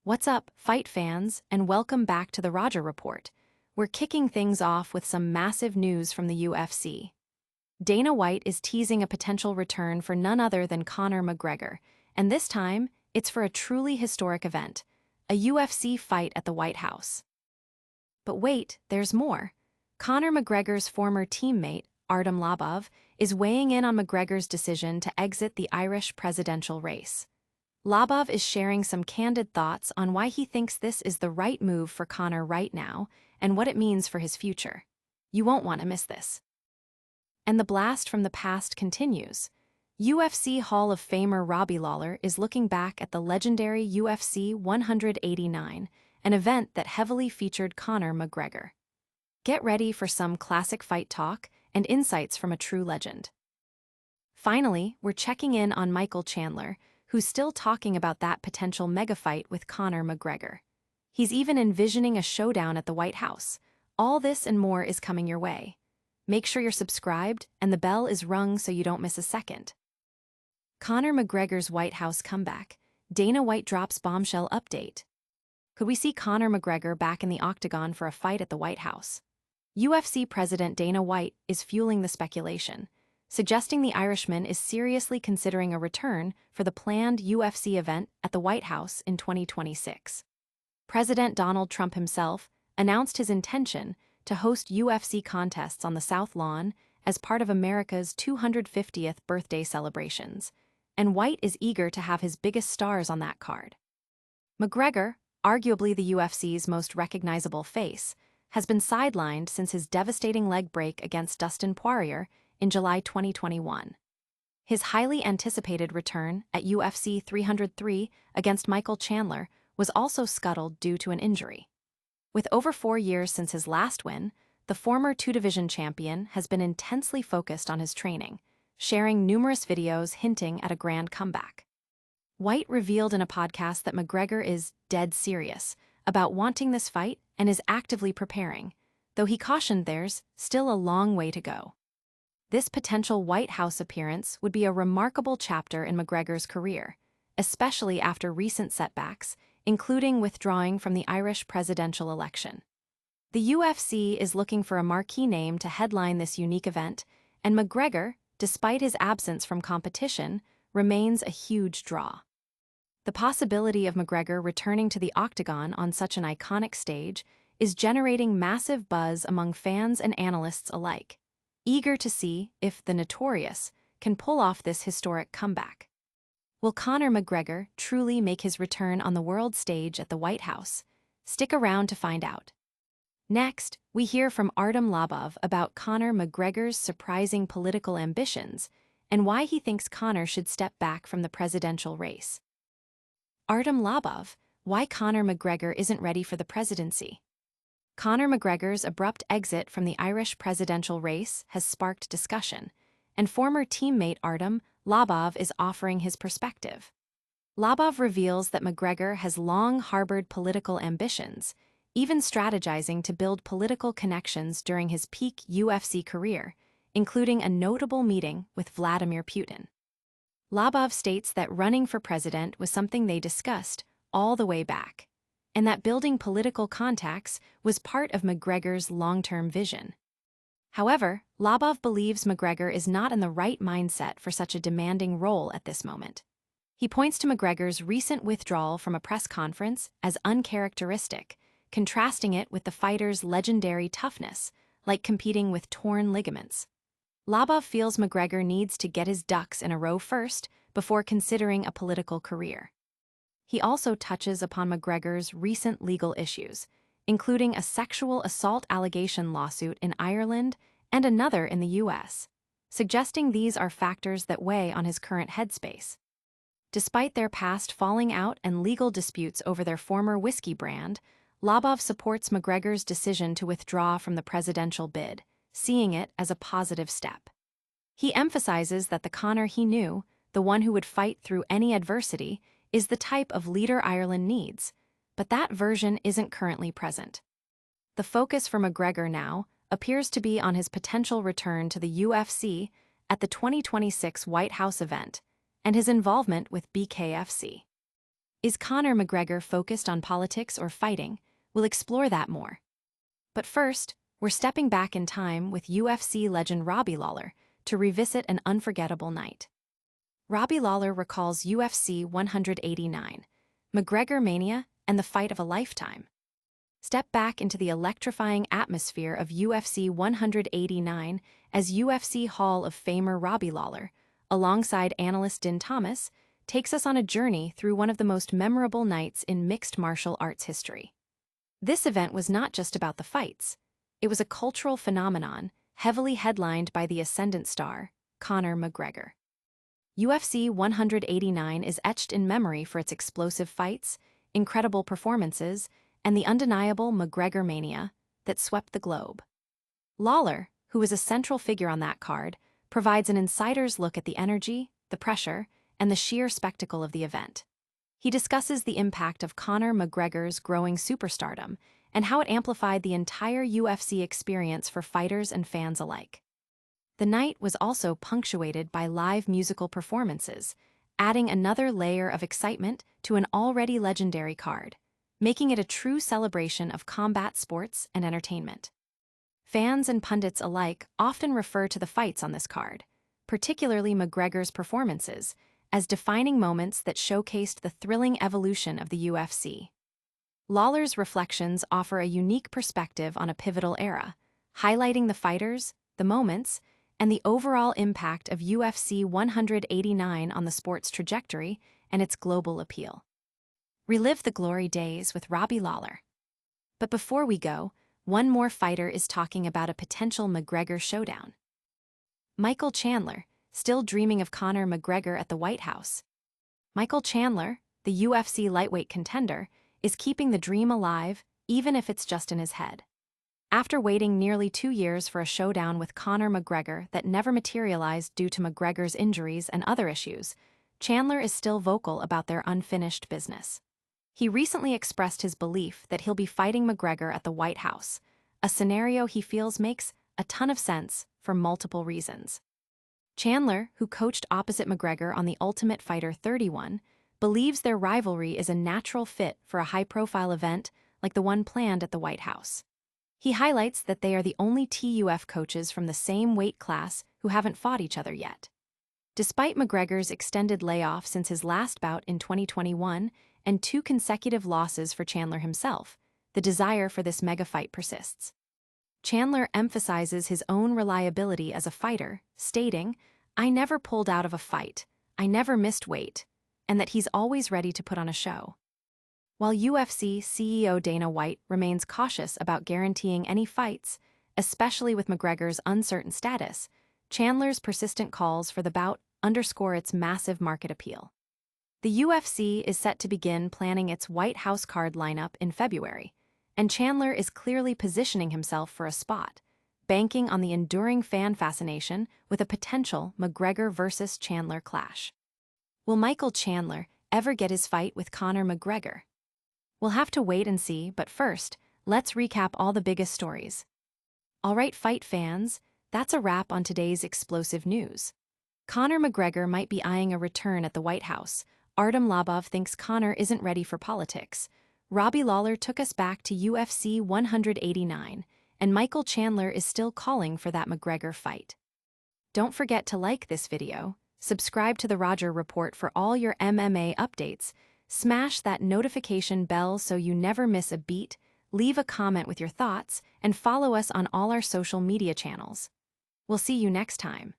What's up, fight fans, and welcome back to the Roger Report. We're kicking things off with some massive news from the UFC. Dana White is teasing a potential return for none other than Conor McGregor, and this time, it's for a truly historic event, a UFC fight at the White House. But wait, there's more. Conor McGregor's former teammate, Artem Lobov, is weighing in on McGregor's decision to exit the Irish presidential race. Lobov is sharing some candid thoughts on why he thinks this is the right move for Conor right now and what it means for his future. You won't want to miss this. And the blast from the past continues. UFC Hall of Famer Robbie Lawler is looking back at the legendary UFC 189, an event that heavily featured Conor McGregor. Get ready for some classic fight talk and insights from a true legend. Finally, we're checking in on Michael Chandler, who's still talking about that potential mega fight with Conor McGregor. He's even envisioning a showdown at the White House. All this and more is coming your way. Make sure you're subscribed and the bell is rung so you don't miss a second. Conor McGregor's White House comeback. Dana White drops bombshell update. Could we see Conor McGregor back in the octagon for a fight at the White House? UFC President Dana White is fueling the speculation, suggesting the Irishman is seriously considering a return for the planned UFC event at the White House in 2026. President Donald Trump himself announced his intention to host UFC contests on the South Lawn as part of America's 250th birthday celebrations, and White is eager to have his biggest stars on that card. McGregor, arguably the UFC's most recognizable face, has been sidelined since his devastating leg break against Dustin Poirier in July 2021. His highly anticipated return at UFC 303 against Michael Chandler was also scuttled due to an injury. With over 4 years since his last win, the former two-division champion has been intensely focused on his training, sharing numerous videos hinting at a grand comeback. White revealed in a podcast that McGregor is dead serious about wanting this fight and is actively preparing, though he cautioned there's still a long way to go. This potential White House appearance would be a remarkable chapter in McGregor's career, especially after recent setbacks, including withdrawing from the Irish presidential election. The UFC is looking for a marquee name to headline this unique event, and McGregor, despite his absence from competition, remains a huge draw. The possibility of McGregor returning to the octagon on such an iconic stage is generating massive buzz among fans and analysts alike, eager to see if the Notorious can pull off this historic comeback. Will Conor McGregor truly make his return on the world stage at the White House? Stick around to find out. Next, we hear from Artem Lobov about Conor McGregor's surprising political ambitions and why he thinks Conor should step back from the presidential race. Artem Lobov, why Conor McGregor isn't ready for the presidency. Conor McGregor's abrupt exit from the Irish presidential race has sparked discussion, and former teammate Artem Lobov is offering his perspective. Lobov reveals that McGregor has long harbored political ambitions, even strategizing to build political connections during his peak UFC career, including a notable meeting with Vladimir Putin. Lobov states that running for president was something they discussed all the way back, and that building political contacts was part of McGregor's long-term vision. However, Lobov believes McGregor is not in the right mindset for such a demanding role at this moment. He points to McGregor's recent withdrawal from a press conference as uncharacteristic, contrasting it with the fighter's legendary toughness, like competing with torn ligaments. Lobov feels McGregor needs to get his ducks in a row first before considering a political career. He also touches upon McGregor's recent legal issues, including a sexual assault allegation lawsuit in Ireland and another in the US, suggesting these are factors that weigh on his current headspace. Despite their past falling out and legal disputes over their former whiskey brand, Lobov supports McGregor's decision to withdraw from the presidential bid, seeing it as a positive step. He emphasizes that the Conor he knew, the one who would fight through any adversity, is the type of leader Ireland needs, but that version isn't currently present. The focus for McGregor now appears to be on his potential return to the UFC at the 2026 White House event and his involvement with BKFC. Is Conor McGregor focused on politics or fighting? We'll explore that more. But first, we're stepping back in time with UFC legend Robbie Lawler to revisit an unforgettable night. Robbie Lawler recalls UFC 189, McGregor Mania, and the fight of a lifetime. Step back into the electrifying atmosphere of UFC 189 as UFC Hall of Famer Robbie Lawler, alongside analyst Din Thomas, takes us on a journey through one of the most memorable nights in mixed martial arts history. This event was not just about the fights. It was a cultural phenomenon, heavily headlined by the ascendant star, Conor McGregor. UFC 189 is etched in memory for its explosive fights, incredible performances, and the undeniable McGregor mania that swept the globe. Lawler, who is a central figure on that card, provides an insider's look at the energy, the pressure, and the sheer spectacle of the event. He discusses the impact of Conor McGregor's growing superstardom and how it amplified the entire UFC experience for fighters and fans alike. The night was also punctuated by live musical performances, adding another layer of excitement to an already legendary card, making it a true celebration of combat sports and entertainment. Fans and pundits alike often refer to the fights on this card, particularly McGregor's performances, as defining moments that showcased the thrilling evolution of the UFC. Lawler's reflections offer a unique perspective on a pivotal era, highlighting the fighters, the moments, and the overall impact of UFC 189 on the sport's trajectory and its global appeal. Relive the glory days with Robbie Lawler. But before we go, one more fighter is talking about a potential McGregor showdown. Michael Chandler, still dreaming of Conor McGregor at the White House. Michael Chandler, the UFC lightweight contender, is keeping the dream alive, even if it's just in his head. After waiting nearly 2 years for a showdown with Conor McGregor that never materialized due to McGregor's injuries and other issues, Chandler is still vocal about their unfinished business. He recently expressed his belief that he'll be fighting McGregor at the White House, a scenario he feels makes a ton of sense for multiple reasons. Chandler, who coached opposite McGregor on The Ultimate Fighter 31, believes their rivalry is a natural fit for a high-profile event like the one planned at the White House. He highlights that they are the only TUF coaches from the same weight class who haven't fought each other yet. Despite McGregor's extended layoff since his last bout in 2021 and 2 consecutive losses for Chandler himself, the desire for this mega fight persists. Chandler emphasizes his own reliability as a fighter, stating, "I never pulled out of a fight, I never missed weight," and that he's always ready to put on a show. While UFC CEO Dana White remains cautious about guaranteeing any fights, especially with McGregor's uncertain status, Chandler's persistent calls for the bout underscore its massive market appeal. The UFC is set to begin planning its White House card lineup in February, and Chandler is clearly positioning himself for a spot, banking on the enduring fan fascination with a potential McGregor versus Chandler clash. Will Michael Chandler ever get his fight with Conor McGregor? We'll have to wait and see, but first, let's recap all the biggest stories. Alright, fight fans, that's a wrap on today's explosive news. Conor McGregor might be eyeing a return at the White House. Artem Lobov thinks Conor isn't ready for politics. Robbie Lawler took us back to UFC 189, and Michael Chandler is still calling for that McGregor fight. Don't forget to like this video, subscribe to the Roger Report for all your MMA updates, smash that notification bell so you never miss a beat, leave a comment with your thoughts, and follow us on all our social media channels. We'll see you next time.